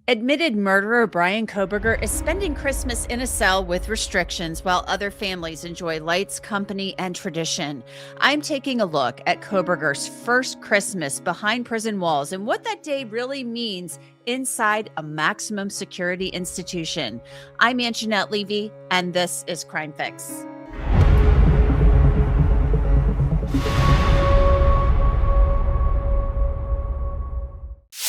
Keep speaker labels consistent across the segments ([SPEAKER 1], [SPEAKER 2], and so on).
[SPEAKER 1] Admitted murderer Bryan Kohberger is spending Christmas in a cell with restrictions while other families enjoy lights, company, and tradition. I'm taking a look at Kohberger's first Christmas behind prison walls and what that day really means inside a maximum security institution. I'm Angenette Levy, and this is Crime Fix.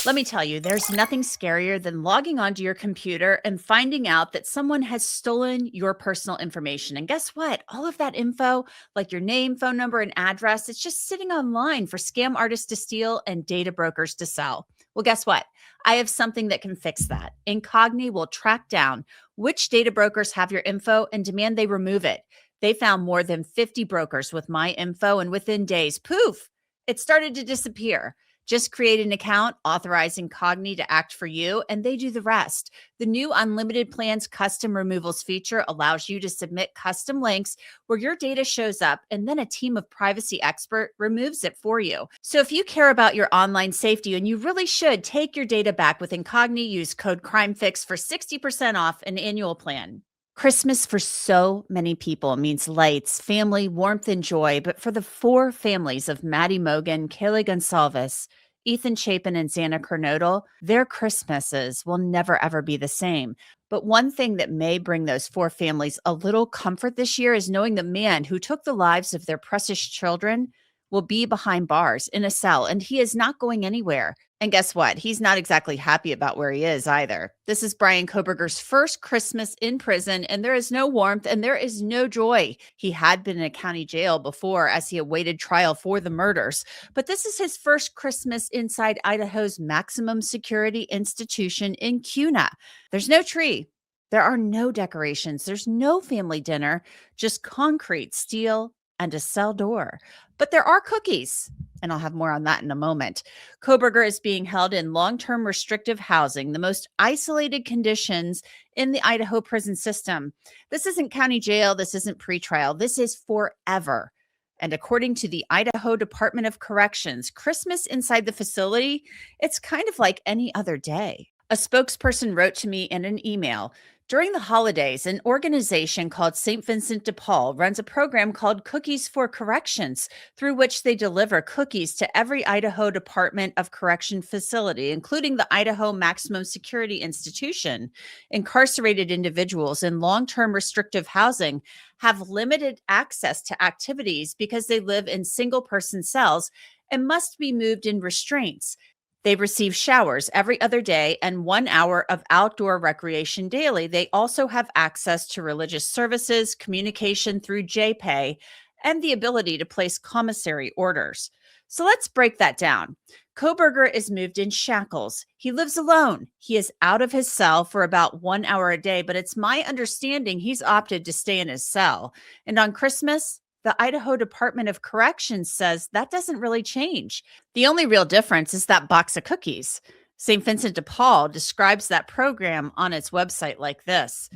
[SPEAKER 1] Let me tell you, there's nothing scarier than logging onto your computer and finding out that someone has stolen your personal information. And guess what? All of that info, like your name, phone number, and address, it's just sitting online for scam artists to steal and data brokers to sell. Well, guess what? I have something that can fix that. Incogni will track down which data brokers have your info and demand they remove it. They found more than 50 brokers with my info, and within days, poof, it started to disappear. Just create an account, authorize Incogni to act for you, and they do the rest. The new Unlimited Plans custom removals feature allows you to submit custom links where your data shows up, and then a team of privacy expert removes it for you. So if you care about your online safety, and you really should, take your data back with Incogni, use code CRIMEFIX for 60% off an annual plan. Christmas for so many people means lights, family, warmth, and joy. But for the four families of Maddie Mogen, Kaylee Goncalves, Ethan Chapin, and Xana Kernodle, their Christmases will never, ever be the same. But one thing that may bring those four families a little comfort this year is knowing the man who took the lives of their precious children will be behind bars in a cell, and he is not going anywhere. And guess what? He's not exactly happy about where he is either. This is Bryan Kohberger's first Christmas in prison, and there is no warmth and there is no joy. He had been in a county jail before as he awaited trial for the murders, but this is his first Christmas inside Idaho's maximum security institution in Kuna. There's no tree. There are no decorations. There's no family dinner, just concrete, steel, and a cell door. But there are cookies, and I'll have more on that in a moment. Kohberger is being held in long-term restrictive housing, the most isolated conditions in the Idaho prison system. This isn't county jail. This isn't pretrial. This is forever. And according to the Idaho Department of Corrections, Christmas inside the facility, it's kind of like any other day. A spokesperson wrote to me in an email, during the holidays, an organization called St. Vincent de Paul runs a program called Cookies for Corrections, through which they deliver cookies to every Idaho Department of Correction facility, including the Idaho Maximum Security Institution. Incarcerated individuals in long-term restrictive housing have limited access to activities because they live in single-person cells and must be moved in restraints. They receive showers every other day and 1 hour of outdoor recreation daily. They also have access to religious services, communication through JPay, and the ability to place commissary orders. So let's break that down. Kohberger is moved in shackles. He lives alone. He is out of his cell for about 1 hour a day, but it's my understanding he's opted to stay in his cell. And on Christmas, the Idaho Department of Corrections says that doesn't really change. The only real difference is that box of cookies. St. Vincent de Paul describes that program on its website like this.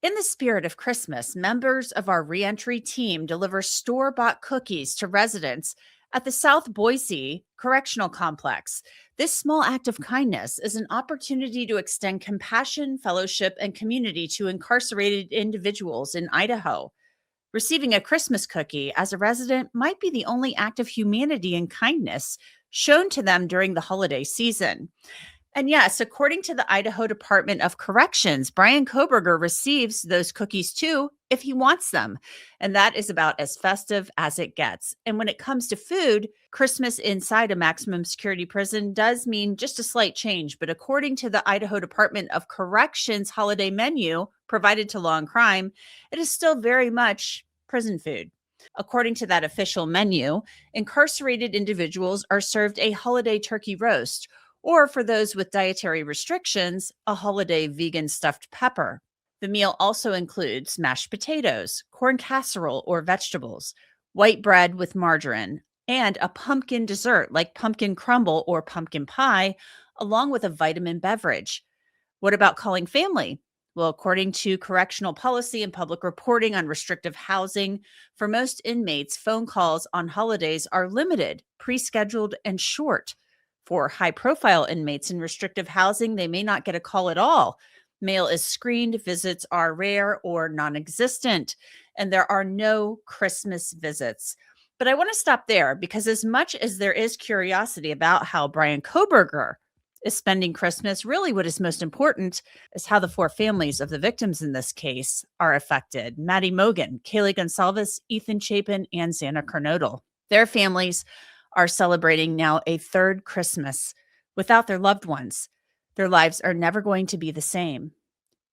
[SPEAKER 1] In the spirit of Christmas, members of our reentry team deliver store-bought cookies to residents at the South Boise Correctional Complex. This small act of kindness is an opportunity to extend compassion, fellowship, and community to incarcerated individuals in Idaho. Receiving a Christmas cookie as a resident might be the only act of humanity and kindness shown to them during the holiday season. And yes, according to the Idaho Department of Corrections, Bryan Kohberger receives those cookies too if he wants them. And that is about as festive as it gets. And when it comes to food, Christmas inside a maximum security prison does mean just a slight change. But according to the Idaho Department of Corrections holiday menu provided to Law&Crime, it is still very much prison food. According to that official menu, incarcerated individuals are served a holiday turkey roast, or for those with dietary restrictions, a holiday vegan stuffed pepper. The meal also includes mashed potatoes, corn casserole or vegetables, white bread with margarine, and a pumpkin dessert like pumpkin crumble or pumpkin pie, along with a vitamin beverage. What about calling family? Well, according to correctional policy and public reporting on restrictive housing, for most inmates, phone calls on holidays are limited, pre-scheduled, and short. For high profile inmates in restrictive housing, they may not get a call at all. Mail is screened, visits are rare or non existent, and there are no Christmas visits. But I want to stop there because, as much as there is curiosity about how Bryan Kohberger is spending Christmas, really what is most important is how the four families of the victims in this case are affected. Maddie Mogen, Kaylee Goncalves, Ethan Chapin, and Xana Kernodle. Their families are celebrating now a third Christmas without their loved ones. Their lives are never going to be the same.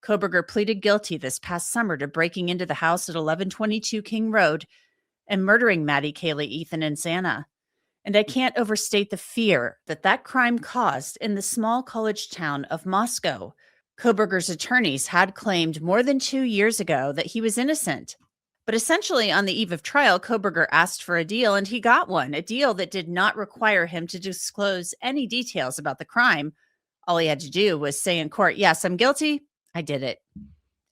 [SPEAKER 1] Kohberger pleaded guilty this past summer to breaking into the house at 1122 King Road and murdering Maddie, Kaylee, Ethan, and Xana. And I can't overstate the fear that that crime caused in the small college town of Moscow. Kohberger's attorneys had claimed more than 2 years ago that he was innocent. But essentially, on the eve of trial, Kohberger asked for a deal, and he got one, a deal that did not require him to disclose any details about the crime. All he had to do was say in court, "Yes, I'm guilty. I did it."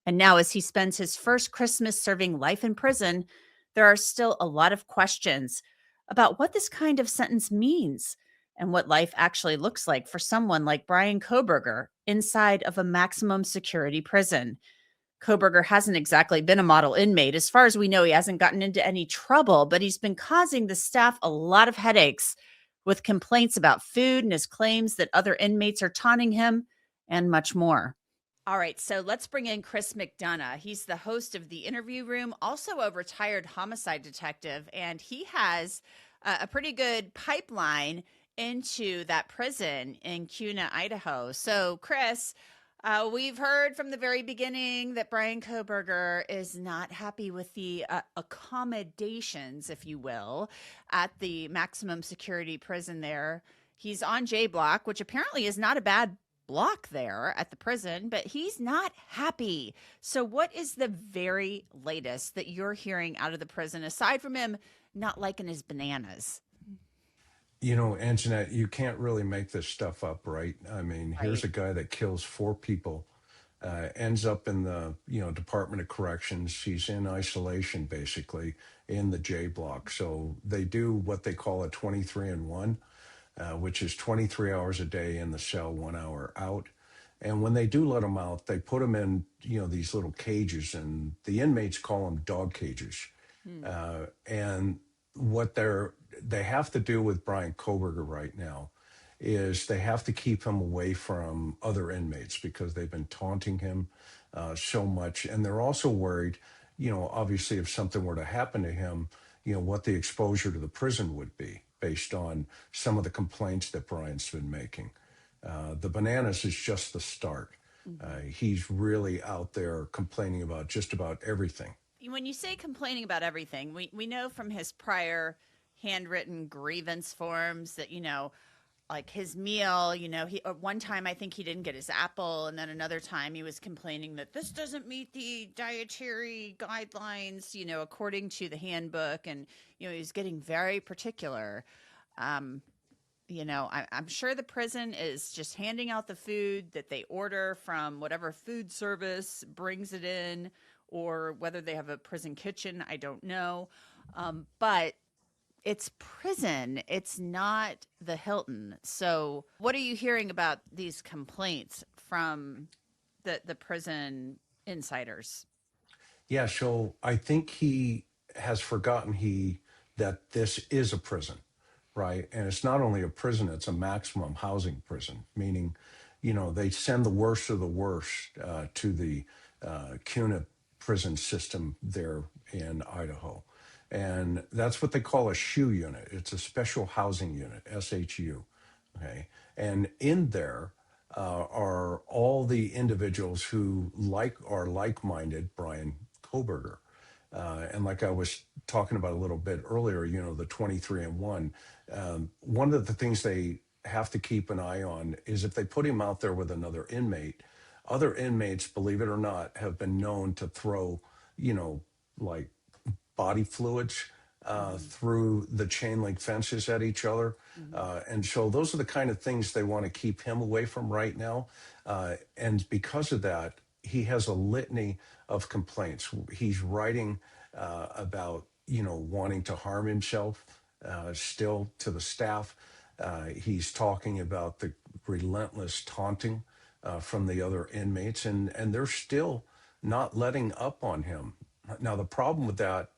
[SPEAKER 1] And now, as he spends his first Christmas serving life in prison, there are still a lot of questions about what this kind of sentence means and what life actually looks like for someone like Bryan Kohberger inside of a maximum security prison. Kohberger hasn't exactly been a model inmate. As far as we know, he hasn't gotten into any trouble, but he's been causing the staff a lot of headaches with complaints about food and his claims that other inmates are taunting him and much more. All right, so let's bring in Chris McDonough. He's the host of The Interview Room, also a retired homicide detective, and he has a pretty good pipeline into that prison in Xana, Idaho. So, Chris, we've heard from the very beginning that Bryan Kohberger is not happy with the accommodations, if you will, at the maximum security prison there. He's on J Block, which apparently is not a bad block there at the prison, but he's not happy. So what is the very latest that you're hearing out of the prison, aside from him not liking his bananas?
[SPEAKER 2] Angenette, you can't really make this stuff up, right? I mean, here's
[SPEAKER 1] Right.
[SPEAKER 2] a guy that kills four people, ends up in the, Department of Corrections. He's in isolation, basically, in the J block. So they do what they call a 23 and 1, which is 23 hours a day in the cell, 1 hour out. And when they do let them out, they put them in, these little cages, and the inmates call them dog cages.
[SPEAKER 1] Hmm.
[SPEAKER 2] And what they have to do with Bryan Kohberger right now is they have to keep him away from other inmates because they've been taunting him so much, and they're also worried, obviously, if something were to happen to him, what the exposure to the prison would be based on some of the complaints that Brian's been making. The bananas is just the start. He's really out there complaining about just about everything.
[SPEAKER 1] When you say complaining about everything, we know from his prior handwritten grievance forms that, like his meal, he one time I think he didn't get his apple, and then another time he was complaining that this doesn't meet the dietary guidelines, according to the handbook, and he was getting very particular. Um, I'm sure the prison is just handing out the food that they order from whatever food service brings it in, or whether they have a prison kitchen. I don't know. But it's prison, it's not the Hilton. So, what are you hearing about these complaints from the prison insiders?
[SPEAKER 2] Yeah, so I think he has forgotten he that this is a prison, right? And it's not only a prison, it's a maximum housing prison, meaning, they send the worst of the worst to the CUNA prison system there in Idaho. And that's what they call a SHU unit. It's a special housing unit, SHU. Okay. And in there are all the individuals who are like-minded Bryan Kohberger. And like I was talking about a little bit earlier, the 23 and 1. One of the things they have to keep an eye on is if they put him out there with another inmate, other inmates, believe it or not, have been known to throw, like body fluids
[SPEAKER 1] Mm-hmm.
[SPEAKER 2] through the chain link fences at each other.
[SPEAKER 1] Mm-hmm.
[SPEAKER 2] And so those are the kind of things they want to keep him away from right now. And because of that, he has a litany of complaints. He's writing about, wanting to harm himself still to the staff. He's talking about the relentless taunting from the other inmates, and they're still not letting up on him. Now, the problem with that,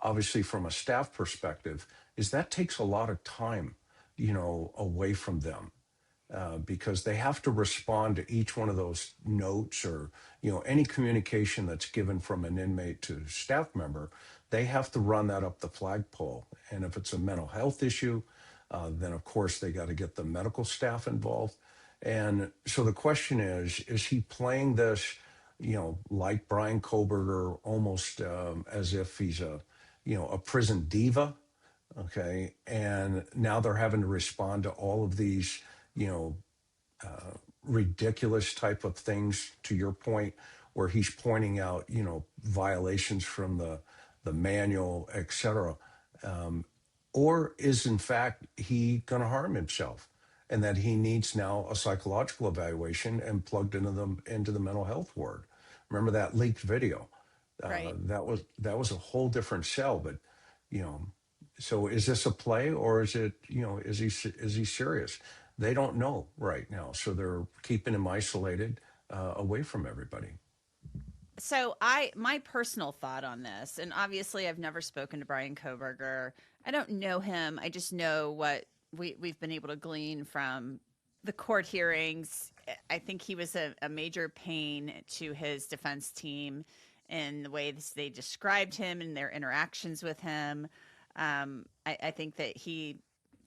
[SPEAKER 2] obviously, from a staff perspective, is that takes a lot of time, away from them because they have to respond to each one of those notes or any communication that's given from an inmate to staff member. They have to run that up the flagpole, and if it's a mental health issue, then of course they got to get the medical staff involved. And so the question is he playing this like Bryan Kohberger, almost as if he's a prison diva? Okay, and now they're having to respond to all of these you know ridiculous type of things, to your point, where he's pointing out violations from the manual, etc. Or is in fact he going to harm himself, and that he needs now a psychological evaluation and plugged into the mental health ward? Remember that leaked video?
[SPEAKER 1] Right.
[SPEAKER 2] That was a whole different cell. But you know so is this a play, or is he serious? They don't know right now, so they're keeping him isolated, away from everybody.
[SPEAKER 1] So my personal thought on this, and obviously I've never spoken to Bryan Kohberger. I don't know him. I just know what we've been able to glean from the court hearings. I think he was a major pain to his defense team in the way they described him and their interactions with him. I think that he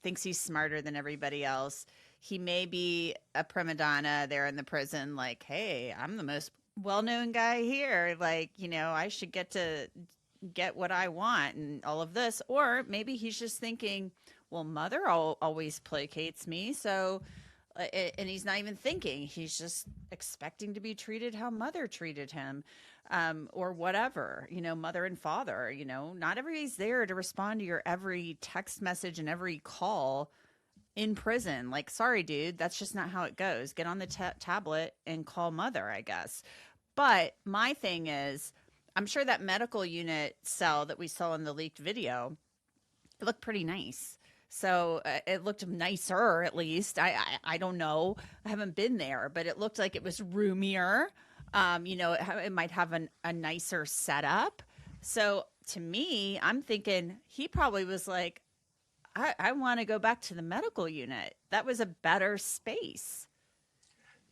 [SPEAKER 1] thinks he's smarter than everybody else. He may be a prima donna there in the prison, like, hey, I'm the most well known guy here. Like, I should get what I want and all of this. Or maybe he's just thinking, well, mother always placates me. So, and he's not even thinking, he's just expecting to be treated how mother treated him, or whatever, mother and father. Not everybody's there to respond to your every text message and every call in prison. Like, sorry, dude, that's just not how it goes. Get on the tablet and call mother, I guess. But my thing is, I'm sure that medical unit cell that we saw in the leaked video, it looked pretty nice. So it looked nicer, at least. I don't know. I haven't been there, but it looked like it was roomier. It might have a nicer setup. So to me, I'm thinking he probably was like, I want to go back to the medical unit. That was a better space.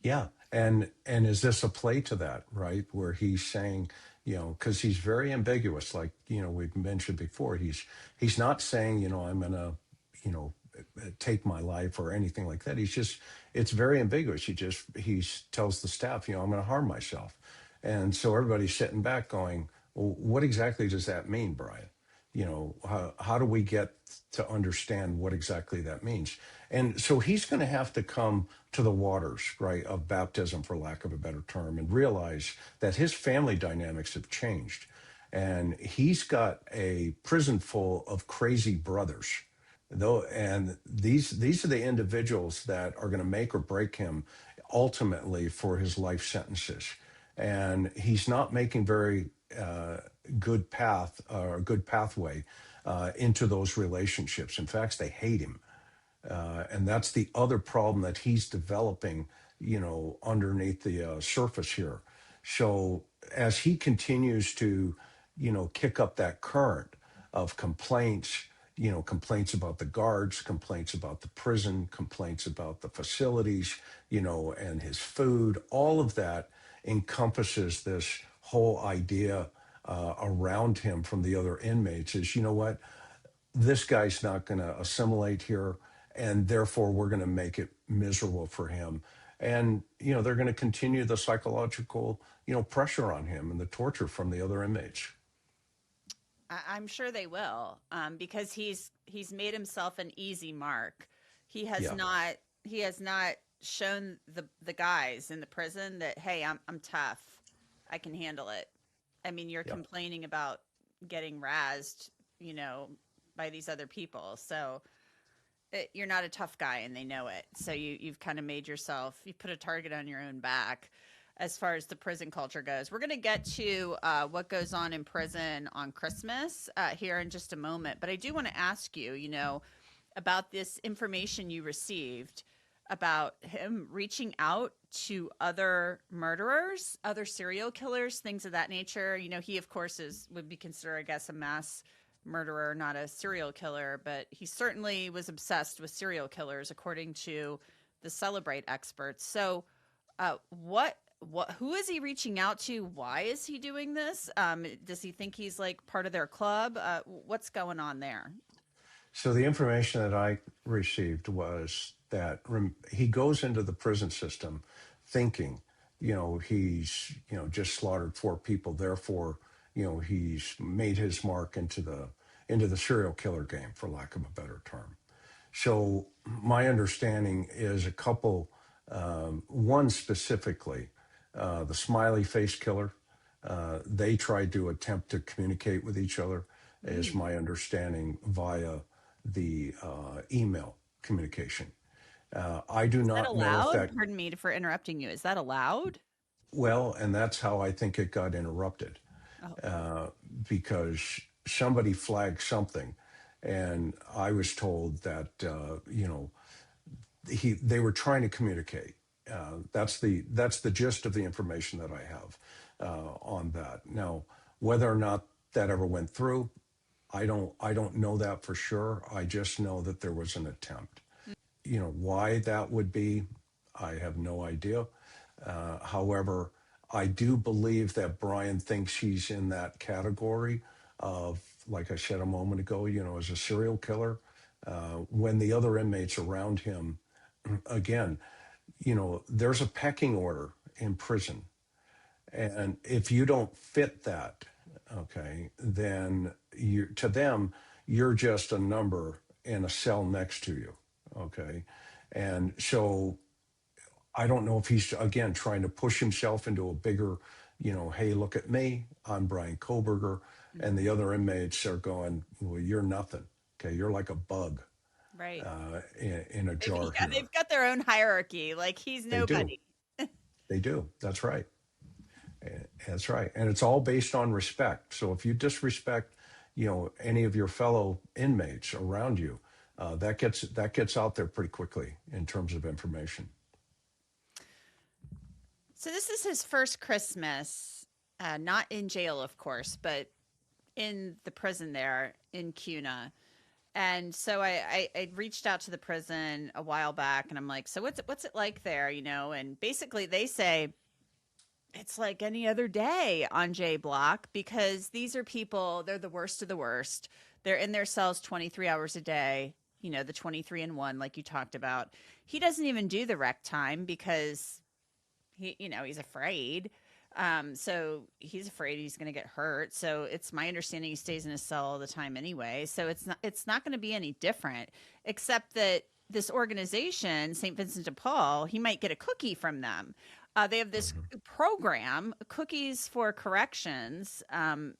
[SPEAKER 2] Yeah, and is this a play to that, right? Where he's saying, because he's very ambiguous, like we've mentioned before. He's not saying, I'm gonna, you know, take my life or anything like that. It's very ambiguous. He tells the staff, I'm gonna harm myself, and so everybody's sitting back going, well, what exactly does that mean, Brian? How do we get to understand what exactly that means? And so he's going to have to come to the waters, right, of baptism, for lack of a better term, and realize that his family dynamics have changed, and he's got a prison full of crazy brothers, though, and these are the individuals that are going to make or break him ultimately for his life sentences. And he's not making very good path or good pathway into those relationships. In fact, they hate him, and that's the other problem that he's developing, underneath the surface here. So as he continues to, kick up that current of complaints, complaints about the guards, complaints about the prison, complaints about the facilities, and his food, all of that encompasses this whole idea around him from the other inmates is, what, this guy's not going to assimilate here, and therefore we're going to make it miserable for him. And they're going to continue the psychological pressure on him and the torture from the other inmates.
[SPEAKER 1] I'm sure they will, because he's made himself an easy mark. He has
[SPEAKER 2] Yeah,
[SPEAKER 1] not he has not shown the guys in the prison that, hey, I'm tough. I can handle it. I mean, you're
[SPEAKER 2] yeah,
[SPEAKER 1] complaining about getting razzed, you know, by these other people. So you're not a tough guy, and they know it. So you've kind of made yourself, you put a target on your own back as far as the prison culture goes. We're going to get to what goes on in prison on Christmas here in just a moment. But I do want to ask you, about this information you received about him reaching out to other murderers, other serial killers, things of that nature. You know, he of course would be considered, I guess, a mass murderer, not a serial killer, but he certainly was obsessed with serial killers, according to the Celebrate experts. So, who is he reaching out to? Why is he doing this? Does he think he's like part of their club? What's going on there?
[SPEAKER 2] So the information that I received was that he goes into the prison system thinking, he's, just slaughtered 4 people. Therefore, he's made his mark into the serial killer game, for lack of a better term. So my understanding is a couple, one specifically, the smiley face killer. They tried to attempt to communicate with each other, is
[SPEAKER 1] Mm.
[SPEAKER 2] my understanding, via the email communication. I do
[SPEAKER 1] Is that
[SPEAKER 2] not know if
[SPEAKER 1] allowed?
[SPEAKER 2] that,
[SPEAKER 1] Pardon me for interrupting you. Is that allowed?
[SPEAKER 2] well, and that's how I think it got interrupted,
[SPEAKER 1] Oh,
[SPEAKER 2] uh, because somebody flagged something. And I was told that, they were trying to communicate. That's the gist of the information that I have on that. Now, whether or not that ever went through, I don't know that for sure. I just know that there was an attempt. Why that would be, I have no idea. However, I do believe that Brian thinks he's in that category of, like I said a moment ago, as a serial killer. When the other inmates around him, again, there's a pecking order in prison. And if you don't fit that, okay, then to them, you're just a number in a cell next to you. Okay. And so I don't know if he's, again, trying to push himself into a bigger, hey, look at me, I'm Bryan Kohberger. And the
[SPEAKER 1] mhm.
[SPEAKER 2] other inmates are going, well, you're nothing. Okay. You're like a bug
[SPEAKER 1] Right.
[SPEAKER 2] in a jar
[SPEAKER 1] Yeah,
[SPEAKER 2] here.
[SPEAKER 1] they've got their own hierarchy. Like he's
[SPEAKER 2] They do.
[SPEAKER 1] nobody.
[SPEAKER 2] They do. That's right. That's right. And it's all based on respect. So if you disrespect, any of your fellow inmates around you, that gets out there pretty quickly in terms of information.
[SPEAKER 1] So this is his first Christmas, not in jail, of course, but in the prison there in Cuna. And so I reached out to the prison a while back, and I'm like, so what's it like there, And basically, they say it's like any other day on J Block because these are people. They're the worst of the worst. They're in their cells 23 hours a day. The 23 and one, like you talked about. He doesn't even do the rec time because he's afraid. So he's afraid he's going to get hurt. So it's my understanding he stays in his cell all the time anyway. So it's not going to be any different, except that this organization, St. Vincent de Paul, he might get a cookie from them. They have this
[SPEAKER 2] Mhm.
[SPEAKER 1] program, Cookies for Corrections,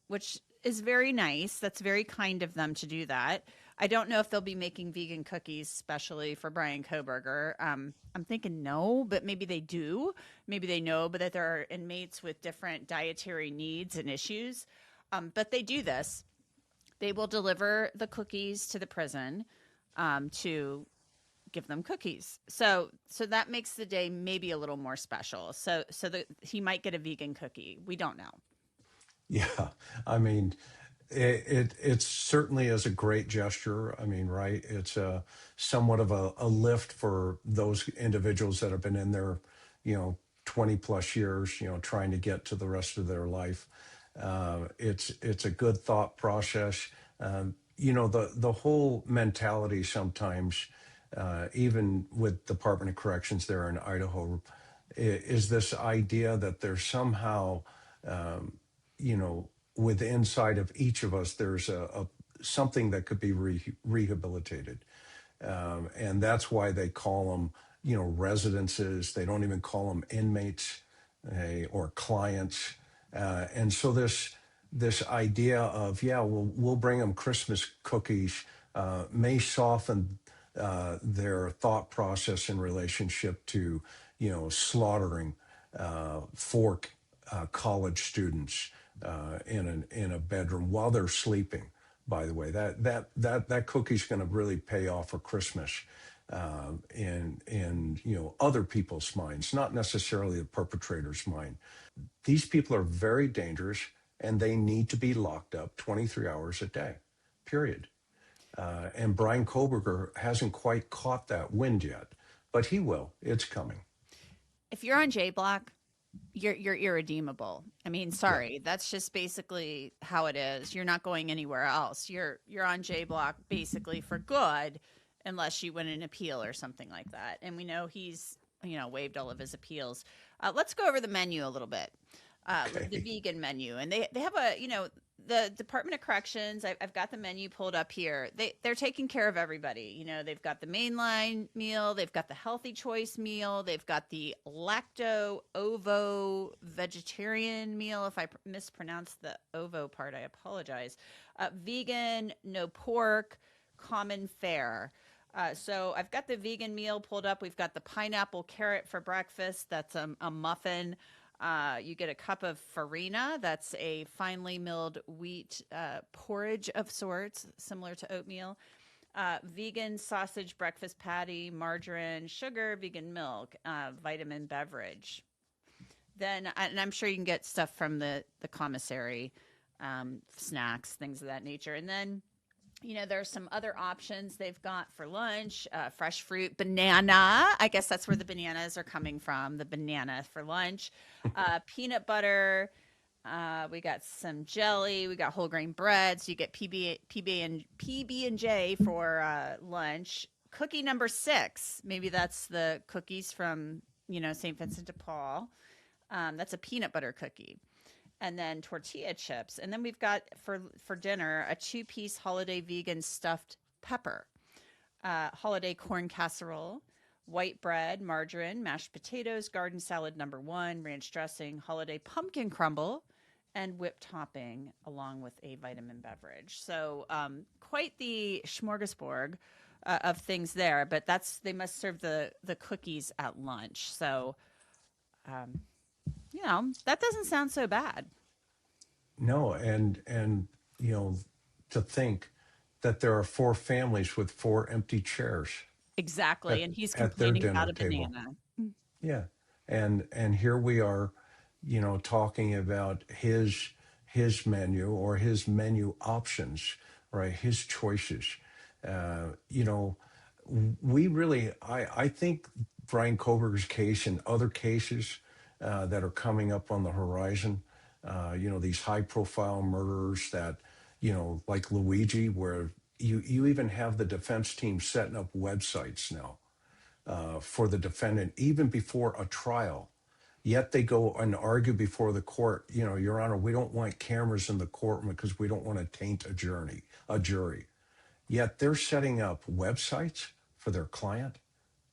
[SPEAKER 1] which is very nice. That's very kind of them to do that. I don't know if they'll be making vegan cookies specially for Bryan Kohberger. I'm thinking no, but maybe they do. Maybe they know, but that there are inmates with different dietary needs and issues. But they do this. They will deliver the cookies to the prison to give them cookies. So that makes the day maybe a little more special. So that he might get a vegan cookie. We don't know.
[SPEAKER 2] Yeah. I mean, it certainly is a great gesture. I mean, right? It's somewhat of a lift for those individuals that have been in there, you know, 20 plus years, trying to get to the rest of their life. It's a good thought process. The whole mentality sometimes, even with Department of Corrections there in Idaho, is this idea that there's somehow, um, you know, with inside of each of us, there's a something that could be rehabilitated, and that's why they call them, residences. They don't even call them inmates, or clients, and so this idea of, yeah, we'll bring them Christmas cookies, may soften their thought process in relationship to, slaughtering 4 college students in a bedroom while they're sleeping. by the way. That cookie's going to really pay off for Christmas, in other people's minds, not necessarily the perpetrator's mind. These people are very dangerous, and they need to be locked up 23 hours a day. Period. And Bryan Kohberger hasn't quite caught that wind yet, but he will. It's coming.
[SPEAKER 1] If you're on J Block, you're irredeemable. I mean,
[SPEAKER 2] Yeah.
[SPEAKER 1] sorry, that's just basically how it is. You're not going anywhere else. You're on J Block basically for good, unless you win an appeal or something like that. And we know he's waived all of his appeals. Let's go over the menu a little bit. The
[SPEAKER 2] Okay.
[SPEAKER 1] vegan menu, and they have a the Department of Corrections. I've got the menu pulled up here. They're taking care of everybody. They've got the mainline meal, they've got the healthy choice meal, they've got the lacto ovo vegetarian meal. If I mispronounced the ovo part, I apologize. Vegan, no pork, common fare. So I've got the vegan meal pulled up. We've got the pineapple carrot for breakfast. That's a muffin. You get a cup of farina. That's a finely milled wheat porridge of sorts, similar to oatmeal. Vegan sausage breakfast patty, margarine, sugar, vegan milk, vitamin beverage. Then, and I'm sure you can get stuff from the commissary, snacks, things of that nature. And then there's some other options they've got for lunch, fresh fruit, banana. I guess that's where the bananas are coming from, the banana for lunch, peanut butter. We got some jelly. We got whole grain bread. So you get PB&J for lunch. Cookie number 6. Maybe that's the cookies from, St. Vincent de Paul. That's a peanut butter cookie, and then tortilla chips. And then we've got for dinner a 2-piece holiday vegan stuffed pepper, holiday corn casserole, white bread, margarine, mashed potatoes, garden salad number 1, ranch dressing, holiday pumpkin crumble, and whipped topping, along with a vitamin beverage. So quite the smorgasbord of things there. But they must serve the cookies at lunch. So um, that doesn't sound so bad.
[SPEAKER 2] No, and you know, to think that there are 4 families with 4 empty chairs
[SPEAKER 1] Exactly,
[SPEAKER 2] at
[SPEAKER 1] and he's
[SPEAKER 2] their
[SPEAKER 1] complaining about
[SPEAKER 2] dinner
[SPEAKER 1] a
[SPEAKER 2] table.
[SPEAKER 1] banana.
[SPEAKER 2] Yeah. And here we are, talking about his menu or his menu options, right? His choices. Uh, you know, we really, I think Brian Kohberger's case and other cases that are coming up on the horizon, these high profile murderers that, like Luigi, where you even have the defense team setting up websites now for the defendant, even before a trial. Yet they go and argue before the court, Your Honor, we don't want cameras in the courtroom because we don't want to taint a jury. Yet they're setting up websites for their client.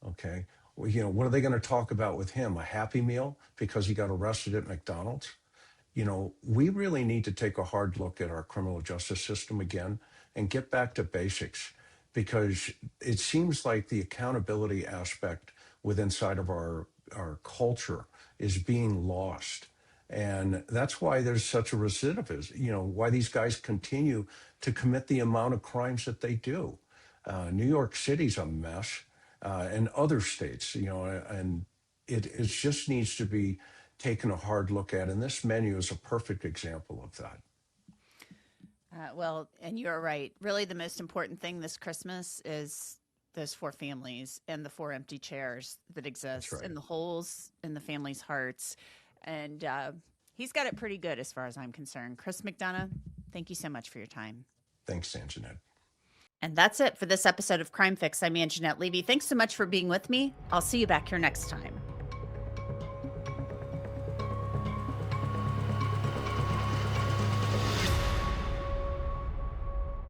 [SPEAKER 2] Okay. Well, what are they going to talk about with him? A Happy Meal because he got arrested at McDonald's? We really need to take a hard look at our criminal justice system again and get back to basics, because it seems like the accountability aspect within inside of our culture is being lost. And that's why there's such a recidivism, why these guys continue to commit the amount of crimes that they do. New York City's a mess, and other states, and it just needs to be taken a hard look at. And this menu is a perfect example of that.
[SPEAKER 1] Well, and you're right. Really, the most important thing this Christmas is those 4 families and the 4 empty chairs that
[SPEAKER 2] That's
[SPEAKER 1] exist,
[SPEAKER 2] right.
[SPEAKER 1] and the holes in the families' hearts. And he's got it pretty good as far as I'm concerned. Chris McDonough, thank you so much for your time.
[SPEAKER 2] Thanks, Angenette.
[SPEAKER 1] And that's it for this episode of Crime Fix. I'm Angenette Levy. Thanks so much for being with me. I'll see you back here next time.